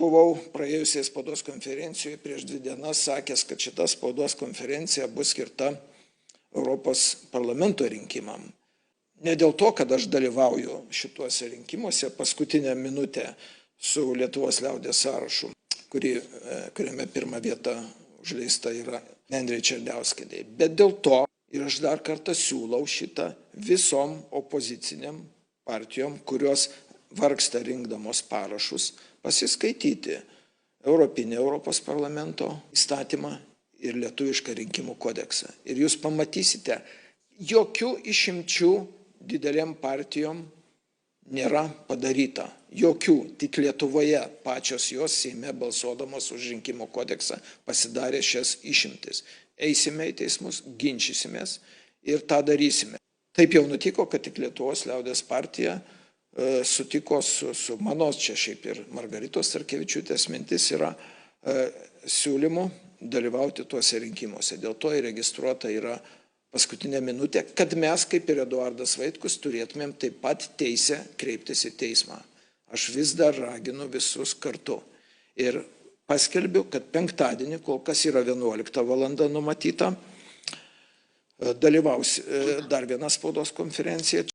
Buvau praėjusiai spaudos konferencijoje prieš 2 dienas sakęs, kad šita spaudos konferencija bus skirta Europos parlamento rinkimam. Ne dėl to, kad aš dalyvauju šituose rinkimuose paskutinę minutę su Lietuvos liaudės sąrašu, kuriame pirmą vietą užleista yra Nendrei Černiauskienei. Bet dėl to, ir aš dar kartą siūlau šitą visom opoziciniam partijom, kurios vargsta rinkdamos parašus, pasiskaityti Europinį Europos parlamento įstatymą ir lietuvišką rinkimų kodeksą. Ir jūs pamatysite, jokių išimčių didelėm partijom nėra padaryta. Jokių, tik Lietuvoje pačios jos Seime balsuodamos už rinkimų kodeksą pasidarė šias išimtis. Eisime į teismus, ginčysimės ir tą darysime. Taip jau nutiko, kad tik Lietuvos liaudės partija sutiko su mano, čia šiaip ir Margaritos Starkevičiūtės mintis yra siūlymų dalyvauti tuose rinkimuose. Dėl to įregistruota yra paskutinė minutė, kad mes, kaip ir Eduardas Vaitkus, turėtumėm taip pat teisę kreiptis į teismą. Aš vis dar raginu visus kartu. Ir paskelbiu, kad penktadienį, kol kas yra 11 valanda numatyta, dalyvaus dar viena spaudos konferencija